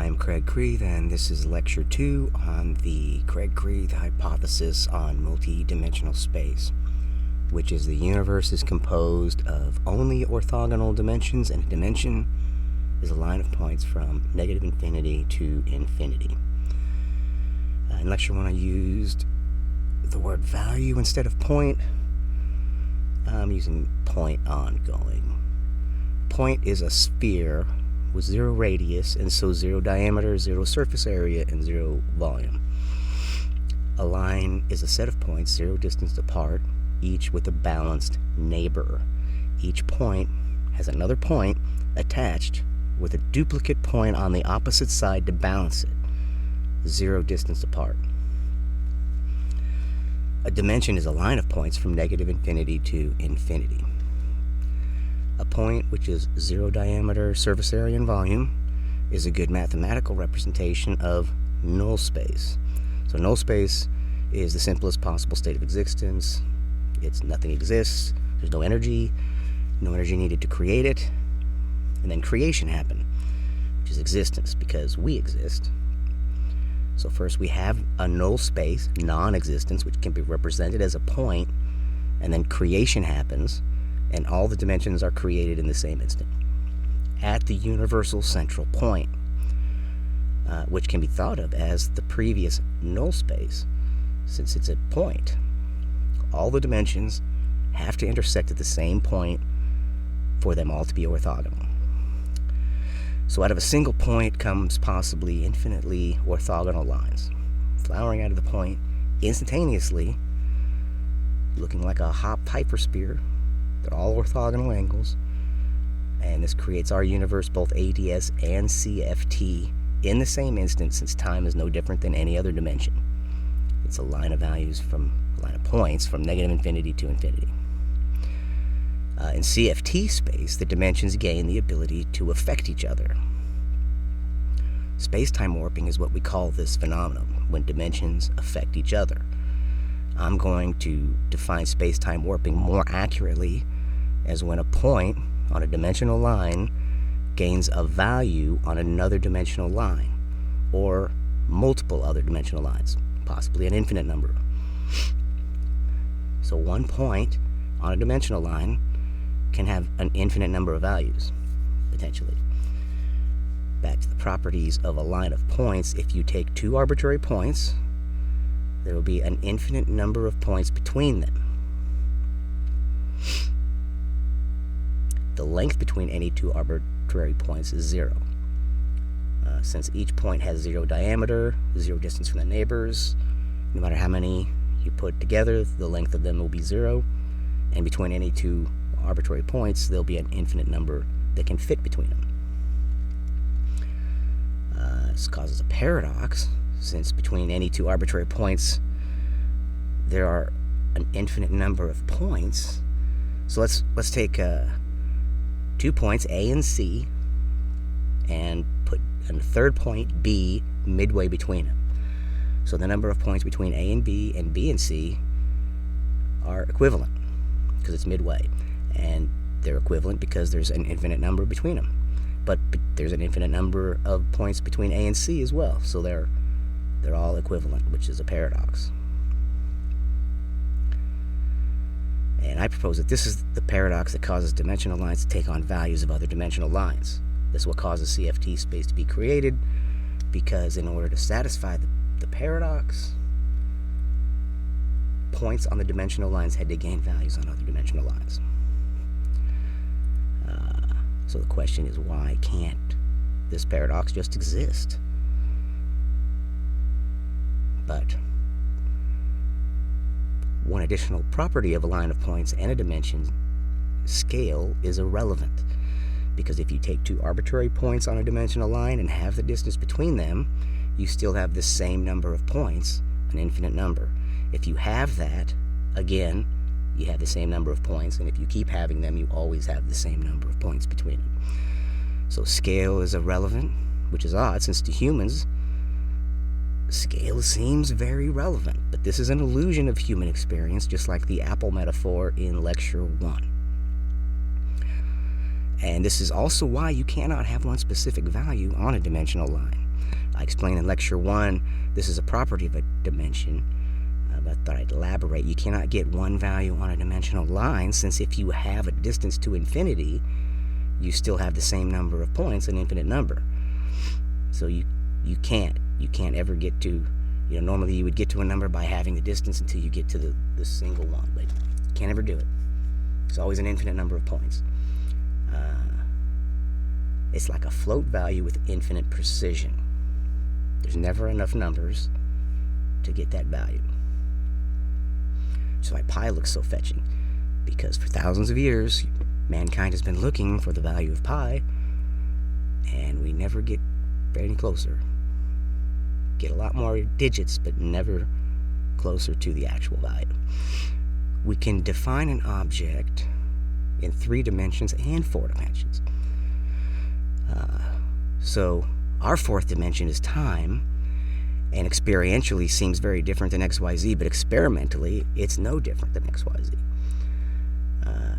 I'm creagcridhe, and this is Lecture 2 on the creagcridhe hypothesis on multidimensional space, which is the universe is composed of only orthogonal dimensions, and a dimension is a line of points from negative infinity to infinity. In Lecture 1 I used the word value instead of point. I'm using point ongoing. Point is a sphere with zero radius, and so zero diameter, zero surface area, and zero volume. A line is a set of points zero distance apart, each with a balanced neighbor. Each point has another point attached with a duplicate point on the opposite side to balance it, zero distance apart. A dimension is a line of points from negative infinity to infinity. A point, which is zero diameter, surface area, and volume, is a good mathematical representation of null space. So null space is the simplest possible state of existence. It's nothing exists, there's no energy needed to create it, and then creation happened, which is existence, because we exist. So first we have a null space, non-existence, which can be represented as a point, and then creation happens, and all the dimensions are created in the same instant at the universal central point, which can be thought of as the previous null space, since it's a point. All the dimensions have to intersect at the same point for them all to be orthogonal. So out of a single point comes possibly infinitely orthogonal lines, flowering out of the point instantaneously, looking like a hop hypersphere. They're all orthogonal angles, and this creates our universe, both ADS and CFT, in the same instant, since time is no different than any other dimension. It's a line of points from negative infinity to infinity. In CFT space, the dimensions gain the ability to affect each other. Space-time warping is what we call this phenomenon, when dimensions affect each other. I'm going to define space-time warping more accurately as when a point on a dimensional line gains a value on another dimensional line, or multiple other dimensional lines, possibly an infinite number. So one point on a dimensional line can have an infinite number of values, potentially. Back to the properties of a line of points, if you take two arbitrary points, there will be an infinite number of points between them. The length between any two arbitrary points is zero. Since each point has zero diameter, zero distance from the neighbors, no matter how many you put together, the length of them will be zero, and between any two arbitrary points, there'll be an infinite number that can fit between them. This causes a paradox, since between any two arbitrary points there are an infinite number of points. So let's take 2 points A and C and put a third point B midway between them. So the number of points between A and B and C are equivalent because it's midway, and they're equivalent because there's an infinite number between them. But there's an infinite number of points between A and C as well, so they're all equivalent, which is a paradox. And I propose that this is the paradox that causes dimensional lines to take on values of other dimensional lines. This is what causes CFT space to be created, because in order to satisfy the paradox, points on the dimensional lines had to gain values on other dimensional lines. So the question is, why can't this paradox just exist? But one additional property of a line of points and a dimension, scale, is irrelevant, because if you take two arbitrary points on a dimensional line and have the distance between them, you still have the same number of points, an infinite number. If you have that, again, you have the same number of points, and if you keep having them, you always have the same number of points between them. So scale is irrelevant, which is odd, since to humans, scale seems very relevant, but this is an illusion of human experience, just like the apple metaphor in Lecture 1. And this is also why you cannot have one specific value on a dimensional line. I explained in lecture 1, this is a property of a dimension. But I thought I'd elaborate. You cannot get one value on a dimensional line, since if you have a distance to infinity, you still have the same number of points, an infinite number. So you can't ever get to, normally you would get to a number by having the distance until you get to the single one, but you can't ever do it. It's always an infinite number of points. It's like a float value with infinite precision. There's never enough numbers to get that value. So why pi looks so fetching, because for thousands of years, mankind has been looking for the value of pi, and we never get any closer. Get a lot more digits, but never closer to the actual value. We can define an object in 3 dimensions and 4 dimensions. So our 4th dimension is time, and experientially seems very different than XYZ, but experimentally it's no different than XYZ.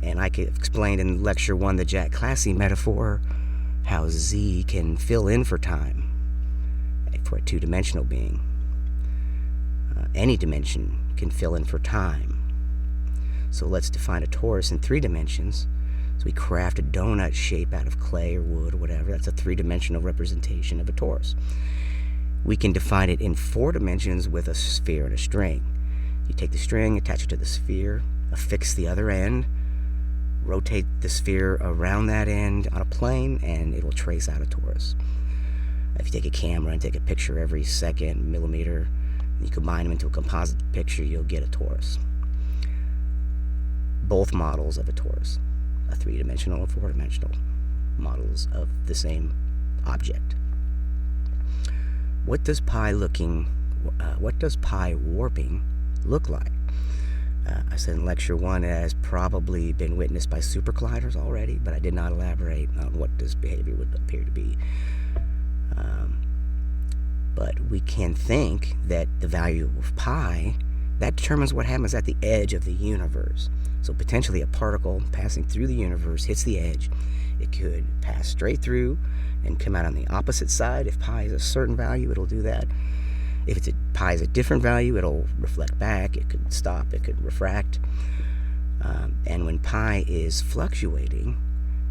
And I explained in lecture 1 the Jack Classy metaphor, how Z can fill in for time for a 2-dimensional being. Any dimension can fill in for time. So let's define a torus in 3 dimensions. So we craft a donut shape out of clay or wood or whatever. That's a 3-dimensional representation of a torus. We can define it in 4 dimensions with a sphere and a string. You take the string, attach it to the sphere, affix the other end, rotate the sphere around that end on a plane, and it will trace out a torus. If you take a camera and take a picture every second, millimeter, and you combine them into a composite picture, you'll get a torus. Both models of a torus, a 3-dimensional and 4-dimensional models of the same object. What does pi warping look like? I said in lecture 1 it has probably been witnessed by supercolliders already, but I did not elaborate on what this behavior would appear to be. But we can think that the value of pi, that determines what happens at the edge of the universe. So potentially a particle passing through the universe hits the edge. It could pass straight through and come out on the opposite side. If pi is a certain value, it'll do that. If pi is a different value, it'll reflect back. It could stop. It could refract. And when pi is fluctuating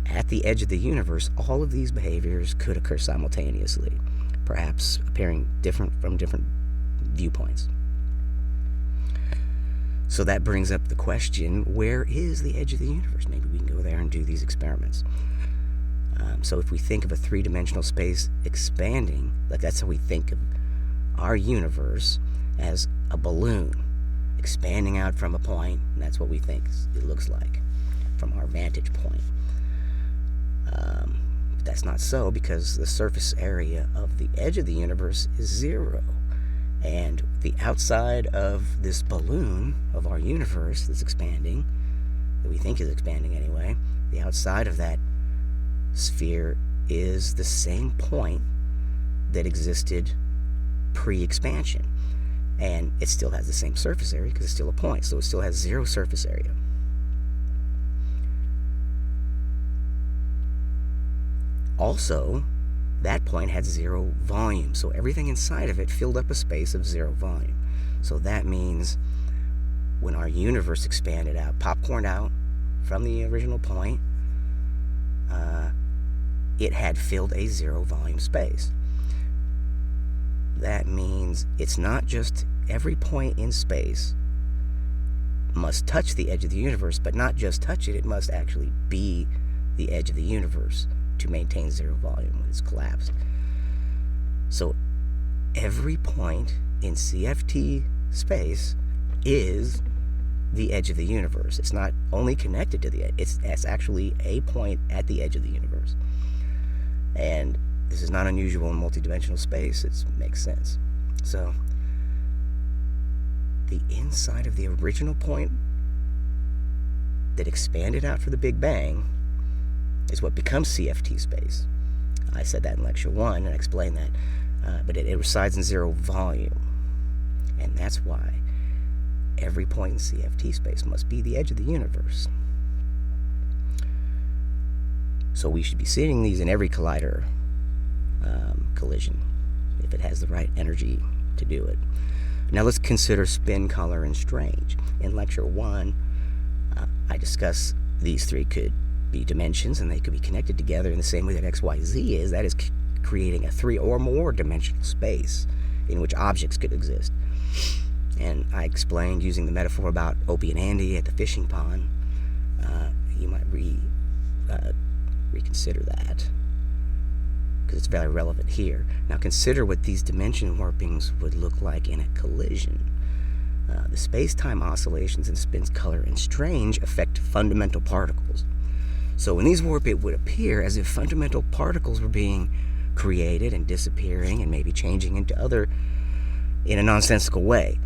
at the edge of the universe, all of these behaviors could occur simultaneously, perhaps appearing different from different viewpoints. So that brings up the question, where is the edge of the universe? Maybe we can go there and do these experiments. So if we think of a 3-dimensional space expanding, like that's how we think of our universe, as a balloon expanding out from a point, and that's what we think it looks like from our vantage point. But that's not so, because the surface area of the edge of the universe is 0. And the outside of this balloon of our universe that's expanding, that we think is expanding anyway, the outside of that sphere is the same point that existed pre-expansion. And it still has the same surface area because it's still a point, so it still has 0 surface area. Also, that point had 0 volume, so everything inside of it filled up a space of 0 volume. So that means when our universe expanded out, popcorned out from the original point, it had filled a 0 volume space. That means it's not just every point in space must touch the edge of the universe, but not just touch it, it must actually be the edge of the universe to maintain 0 volume when it's collapsed. So every point in CFT space is the edge of the universe. It's not only connected to the edge, it's actually a point at the edge of the universe. And this is not unusual in multidimensional space. It makes sense. So the inside of the original point that expanded out for the Big Bang is what becomes CFT space. I said that in lecture 1 and I explained that, but it resides in 0 volume, and that's why every point in CFT space must be the edge of the universe. So we should be seeing these in every collider collision, if it has the right energy to do it. Now let's consider spin, color, and strange. In lecture 1, I discuss these three could be dimensions, and they could be connected together in the same way that XYZ is. That is creating a 3 or more dimensional space in which objects could exist. And I explained using the metaphor about Opie and Andy at the fishing pond. You might reconsider that, because it's very relevant here. Now consider what these dimension warpings would look like in a collision. The space-time oscillations in spins, color, and strange affect fundamental particles. So in these warp, it would appear as if fundamental particles were being created and disappearing and maybe changing into other in a nonsensical way.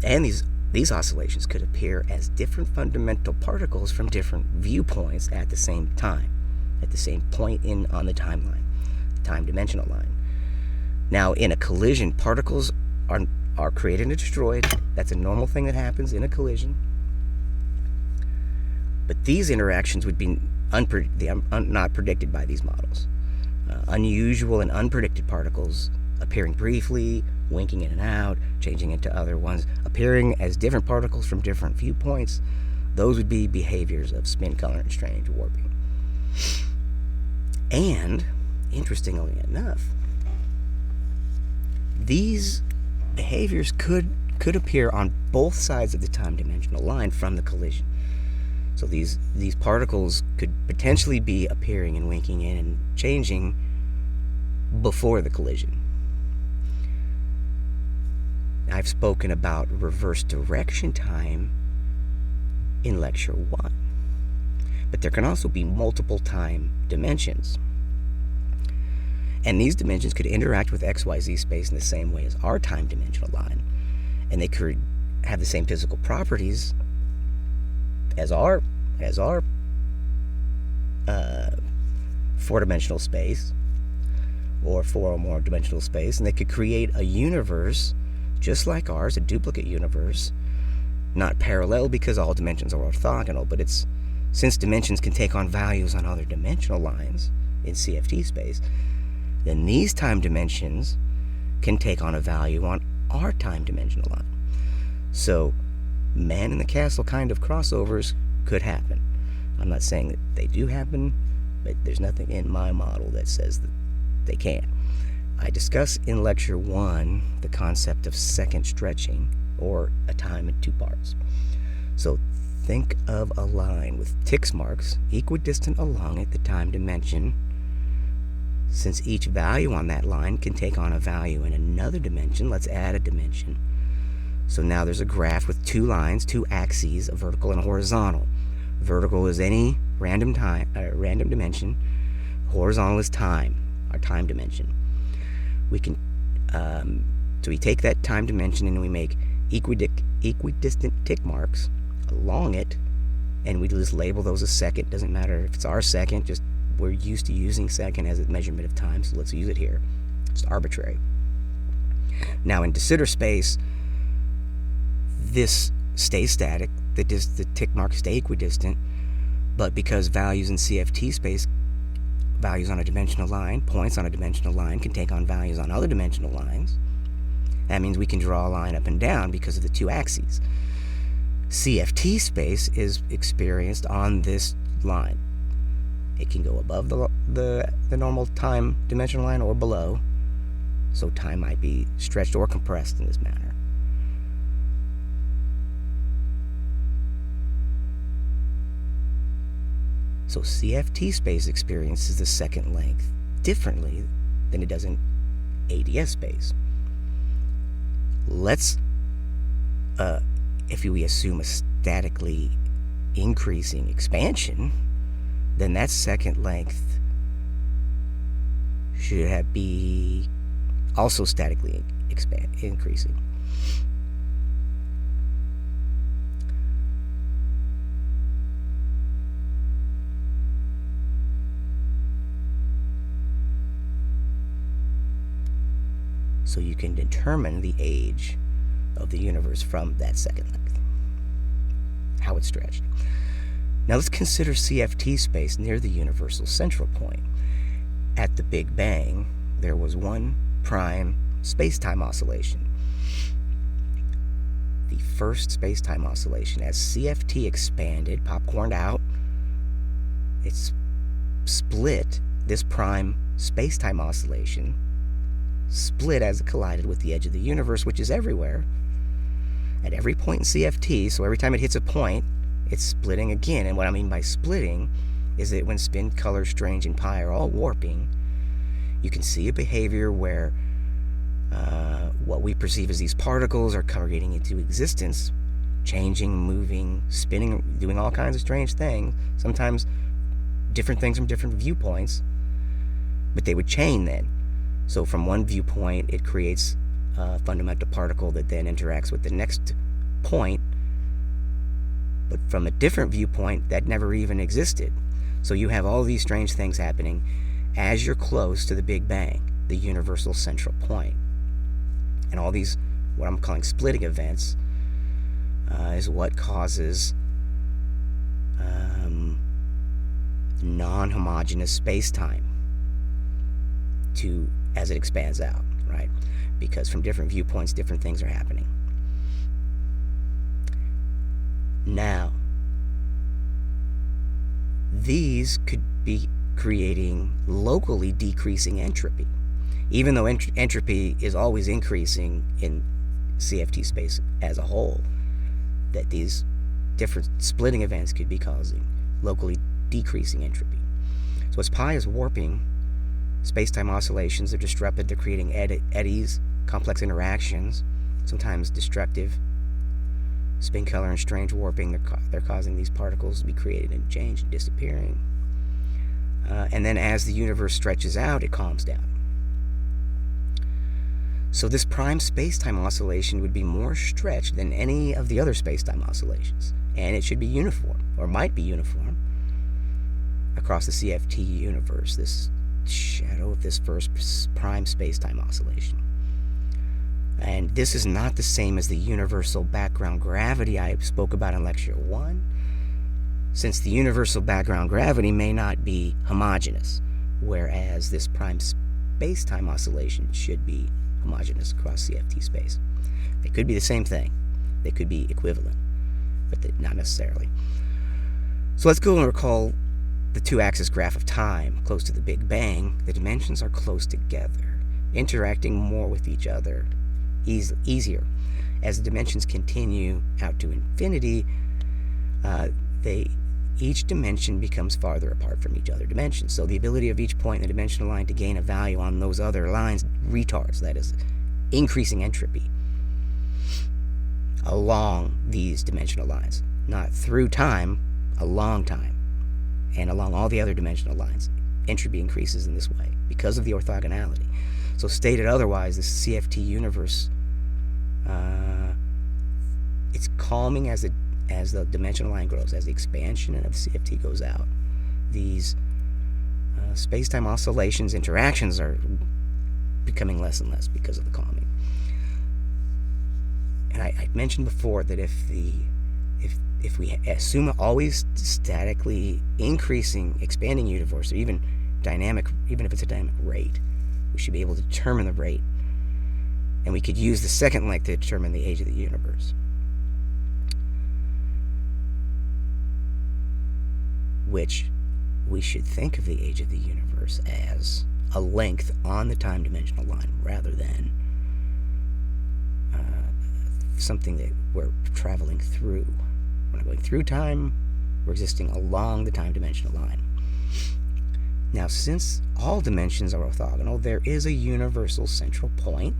And these oscillations could appear as different fundamental particles from different viewpoints at the same time, at the same point on the timeline, the time-dimensional line. Now, in a collision, particles are created and destroyed. That's a normal thing that happens in a collision. But these interactions would be not predicted by these models. Unusual and unpredicted particles appearing briefly, winking in and out, changing into other ones, appearing as different particles from different viewpoints. Those would be behaviors of spin, color, and strange warping. And, interestingly enough, these behaviors could appear on both sides of the time-dimensional line from the collision. So these particles could potentially be appearing and winking in and changing before the collision. I've spoken about reverse direction time in lecture 1. But there can also be multiple time dimensions. And these dimensions could interact with XYZ space in the same way as our time-dimensional line. And they could have the same physical properties as our four-dimensional space, or 4 or more dimensional space, and they could create a universe just like ours, a duplicate universe, not parallel because all dimensions are orthogonal, but since dimensions can take on values on other dimensional lines in CFT space, then these time dimensions can take on a value on our time-dimensional line. So, man in the castle kind of crossovers could happen. I'm not saying that they do happen, but there's nothing in my model that says that they can. I discuss in lecture 1 the concept of second stretching, or a time in 2 parts. So think of a line with tick marks equidistant along it, the time dimension. Since each value on that line can take on a value in another dimension, let's add a dimension. So now there's a graph with 2 lines, 2 axes, a vertical and a horizontal. Vertical is any random dimension. Horizontal is time, our time dimension. We can so we take that time dimension and we make equidistant tick marks along it, and we just label those as second. Doesn't matter if it's our second, just we're used to using second as a measurement of time, so let's use it here. It's arbitrary. Now in de Sitter space, this stays static, the tick marks stay equidistant, but because values in CFT space, values on a dimensional line, points on a dimensional line, can take on values on other dimensional lines. That means we can draw a line up and down because of the 2 axes. CFT space is experienced on this line. It can go above the normal time dimensional line or below, so time might be stretched or compressed in this manner. So CFT space experiences the second length differently than it does in ADS space. Let's, if we assume a statically increasing expansion, then that second length should be also statically increasing. So you can determine the age of the universe from that second length, how it's stretched. Now let's consider CFT space near the universal central point. at the Big Bang, there was one prime spacetime oscillation. The first spacetime oscillation. As CFT expanded, popcorned out, it's split. This prime spacetime oscillation split as it collided with the edge of the universe, which is everywhere, at every point in CFT. So every time it hits a point, it's splitting again. And what I mean by splitting is that when spin, color, strange, and pi are all warping, you can see a behavior where what we perceive as these particles are congregating into existence, changing, moving, spinning, doing all kinds of strange things, sometimes different things from different viewpoints, but they would chain then. So from one viewpoint, it creates a fundamental particle that then interacts with the next point, but from a different viewpoint that never even existed. So you have all these strange things happening as you're close to the Big Bang, the universal central point. And all these, what I'm calling splitting events, is what causes non-homogeneous space-time as it expands out, right? Because from different viewpoints, different things are happening. Now, these could be creating locally decreasing entropy. Even though entropy is always increasing in CFT space as a whole, that these different splitting events could be causing locally decreasing entropy. So as pi is warping, space-time oscillations are disrupted. They're creating eddies, complex interactions, sometimes destructive. Spin, color, and strange warping, they're causing these particles to be created and changed and disappearing. And then as the universe stretches out, it calms down. So this prime space-time oscillation would be more stretched than any of the other space-time oscillations. And it should be uniform, or might be uniform, across the CFT universe, this shadow of this first prime space-time oscillation. And this is not the same as the universal background gravity I spoke about in Lecture 1, since the universal background gravity may not be homogeneous, whereas this prime space-time oscillation should be homogeneous across CFT space. They could be the same thing. They could be equivalent, but not necessarily. So let's go and recall the two-axis graph of time close to the Big Bang. The dimensions are close together, interacting more with each other easier. As the dimensions continue out to infinity, each dimension becomes farther apart from each other dimensions. So the ability of each point in the dimensional line to gain a value on those other lines retards, that is, increasing entropy along these dimensional lines. Not through time, along time. And along all the other dimensional lines, entropy increases in this way because of the orthogonality. So stated otherwise, the CFT universe, it's calming as the dimensional line grows, as the expansion of CFT goes out. These space-time oscillations, interactions are becoming less and less because of the calming. And I mentioned before that if we assume always statically increasing, expanding universe, or even if it's a dynamic rate, we should be able to determine the rate. And we could use the second length to determine the age of the universe, which we should think of the age of the universe as a length on the time dimensional line rather than something that we're traveling through. We're not going through time, we're existing along the time dimensional line. Now, since all dimensions are orthogonal, there is a universal central point,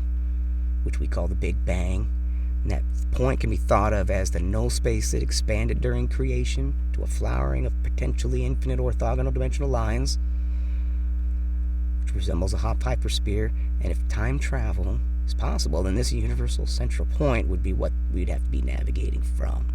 which we call the Big Bang. And that point can be thought of as the null space that expanded during creation to a flowering of potentially infinite orthogonal dimensional lines, which resembles a hot hypersphere. And if time travel is possible, then this universal central point would be what we'd have to be navigating from.